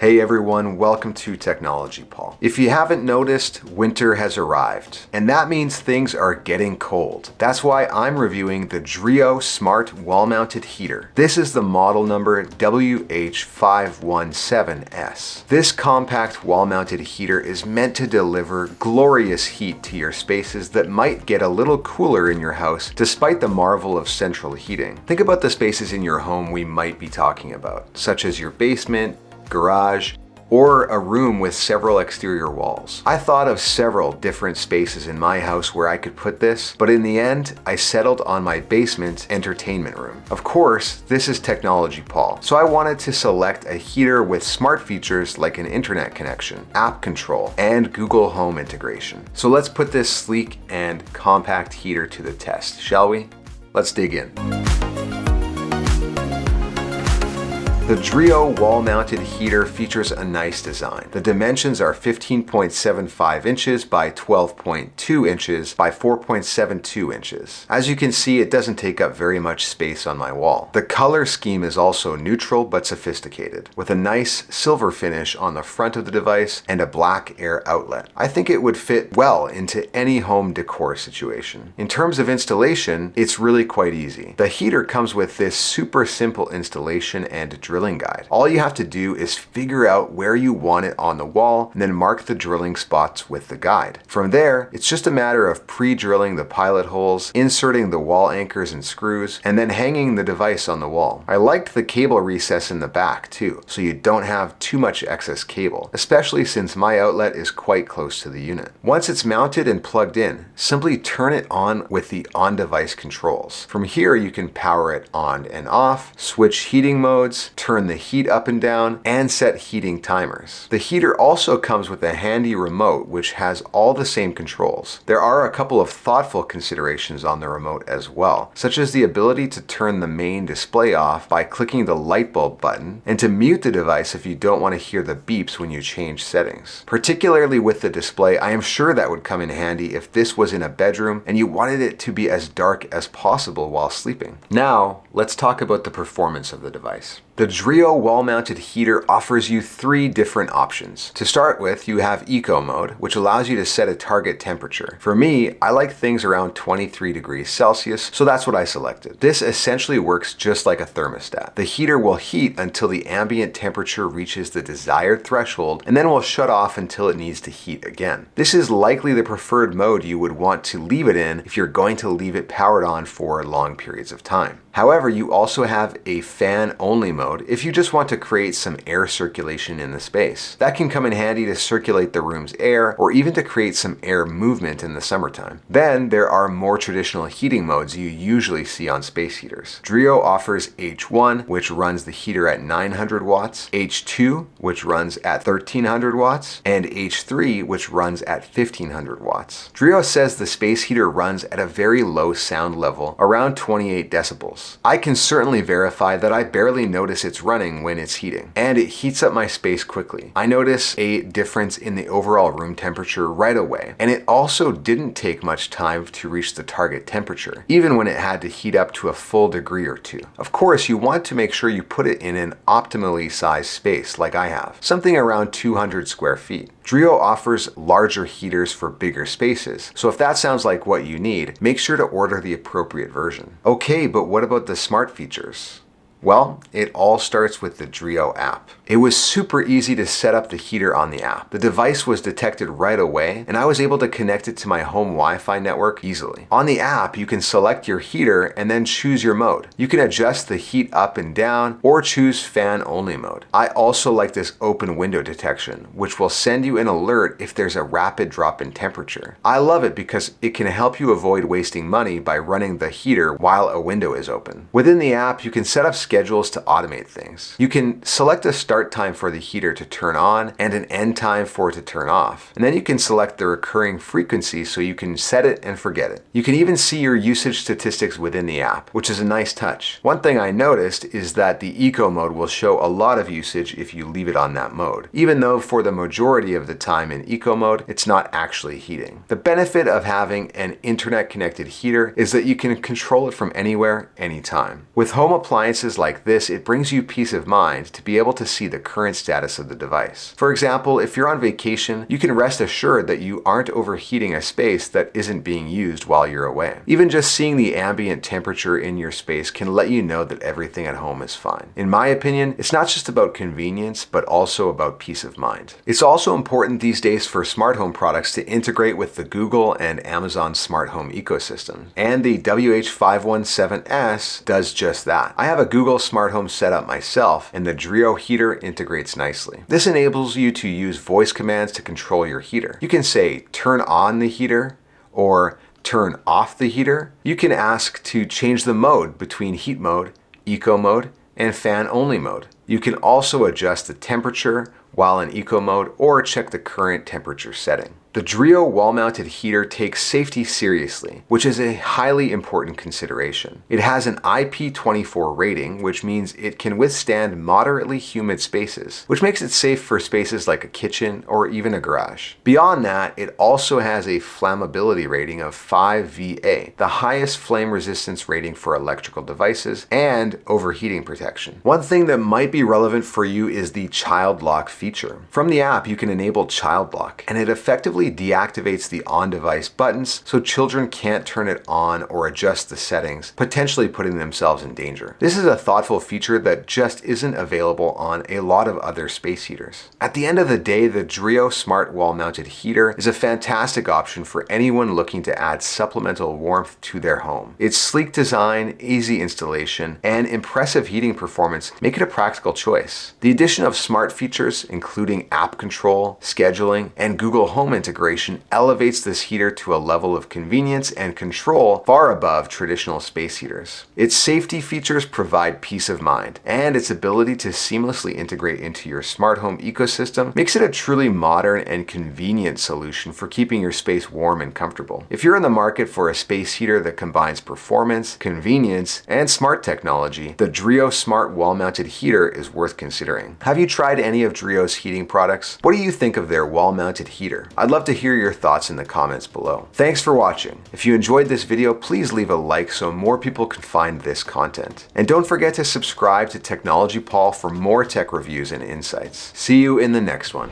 Hey everyone, welcome to Technology Paul. If you haven't noticed, winter has arrived, and that means things are getting cold. That's why I'm reviewing the Dreo Smart Wall-Mounted Heater. This is the model number WH517S. This compact wall-mounted heater is meant to deliver glorious heat to your spaces that might get a little cooler in your house despite the marvel of central heating. Think about the spaces in your home we might be talking about, such as your basement, garage, or a room with several exterior walls. I thought of several different spaces in my house where I could put this, but in the end, I settled on my basement entertainment room. Of course, this is Technology Paul, so I wanted to select a heater with smart features like an internet connection, app control, and Google Home integration. So let's put this sleek and compact heater to the test, shall we? Let's dig in. The Dreo wall-mounted heater features a nice design. The dimensions are 15.75 inches by 12.2 inches by 4.72 inches. As you can see, it doesn't take up very much space on my wall. The color scheme is also neutral but sophisticated, with a nice silver finish on the front of the device and a black air outlet. I think it would fit well into any home decor situation. In terms of installation, it's really quite easy. The heater comes with this super simple installation and drilling guide. All you have to do is figure out where you want it on the wall and then mark the drilling spots with the guide. From there, it's just a matter of pre-drilling the pilot holes, inserting the wall anchors and screws, and then hanging the device on the wall. I liked the cable recess in the back too, so you don't have too much excess cable, especially since my outlet is quite close to the unit. Once it's mounted and plugged in, simply turn it on with the on-device controls. From here, you can power it on and off, switch heating modes, turn the heat up and down, and set heating timers. The heater also comes with a handy remote which has all the same controls. There are a couple of thoughtful considerations on the remote as well, such as the ability to turn the main display off by clicking the light bulb button, and to mute the device if you don't want to hear the beeps when you change settings. Particularly with the display, I am sure that would come in handy if this was in a bedroom and you wanted it to be as dark as possible while sleeping. Now, let's talk about the performance of the device. The Dreo wall-mounted heater offers you 3 different options. To start with, you have Eco mode, which allows you to set a target temperature. For me, I like things around 23 degrees Celsius, so that's what I selected. This essentially works just like a thermostat. The heater will heat until the ambient temperature reaches the desired threshold, and then will shut off until it needs to heat again. This is likely the preferred mode you would want to leave it in if you're going to leave it powered on for long periods of time. However, you also have a fan-only mode if you just want to create some air circulation in the space. That can come in handy to circulate the room's air or even to create some air movement in the summertime. Then there are more traditional heating modes you usually see on space heaters. Dreo offers H1, which runs the heater at 900 watts, H2, which runs at 1300 watts, and H3, which runs at 1500 watts. Dreo says the space heater runs at a very low sound level, around 28 decibels. I can certainly verify that I barely notice it's running when it's heating, and it heats up my space quickly. I notice a difference in the overall room temperature right away, and it also didn't take much time to reach the target temperature, even when it had to heat up to a full degree or two. Of course, you want to make sure you put it in an optimally sized space like I have, something around 200 square feet. Dreo offers larger heaters for bigger spaces, so if that sounds like what you need, make sure to order the appropriate version. Okay, but what about the smart features? Well, it all starts with the Dreo app. It was super easy to set up the heater on the app. The device was detected right away, and I was able to connect it to my home Wi-Fi network easily. On the app, you can select your heater and then choose your mode. You can adjust the heat up and down or choose fan-only mode. I also like this open window detection, which will send you an alert if there's a rapid drop in temperature. I love it because it can help you avoid wasting money by running the heater while a window is open. Within the app, you can set up schedules to automate things. You can select a start time for the heater to turn on and an end time for it to turn off. And then you can select the recurring frequency so you can set it and forget it. You can even see your usage statistics within the app, which is a nice touch. One thing I noticed is that the Eco mode will show a lot of usage if you leave it on that mode, even though for the majority of the time in Eco mode, it's not actually heating. The benefit of having an internet connected heater is that you can control it from anywhere, anytime. With home appliances features like this, it brings you peace of mind to be able to see the current status of the device. For example, if you're on vacation, you can rest assured that you aren't overheating a space that isn't being used while you're away. Even just seeing the ambient temperature in your space can let you know that everything at home is fine. In my opinion, it's not just about convenience, but also about peace of mind. It's also important these days for smart home products to integrate with the Google and Amazon smart home ecosystem. And the WH517S does just that. I have a Google smart home setup myself, and the Dreo heater integrates nicely. This enables you to use voice commands to control your heater. You can say, turn on the heater, or turn off the heater. You can ask to change the mode between heat mode, eco mode, and fan only mode. You can also adjust the temperature while in eco mode or check the current temperature setting. The Dreo wall-mounted heater takes safety seriously, which is a highly important consideration. It has an IP24 rating, which means it can withstand moderately humid spaces, which makes it safe for spaces like a kitchen or even a garage. Beyond that, it also has a flammability rating of 5 VA, the highest flame resistance rating for electrical devices, and overheating protection. One thing that might be relevant for you is the child lock feature. From the app, you can enable child lock, and it effectively deactivates the on-device buttons so children can't turn it on or adjust the settings, potentially putting themselves in danger. This is a thoughtful feature that just isn't available on a lot of other space heaters. At the end of the day, the Dreo smart wall-mounted heater is a fantastic option for anyone looking to add supplemental warmth to their home. Its sleek design, easy installation, and impressive heating performance make it a practical choice. The addition of smart features, including app control, scheduling, and Google Home integration elevates this heater to a level of convenience and control far above traditional space heaters. Its safety features provide peace of mind, and its ability to seamlessly integrate into your smart home ecosystem makes it a truly modern and convenient solution for keeping your space warm and comfortable. If you're in the market for a space heater that combines performance, convenience, and smart technology, the Dreo smart wall-mounted heater is worth considering. Have you tried any of Dreo's heating products? What do you think of their wall-mounted heater? I'd love to hear your thoughts in the comments below. Thanks for watching. If you enjoyed this video, please leave a like so more people can find this content. And don't forget to subscribe to Technology Paul for more tech reviews and insights. See you in the next one.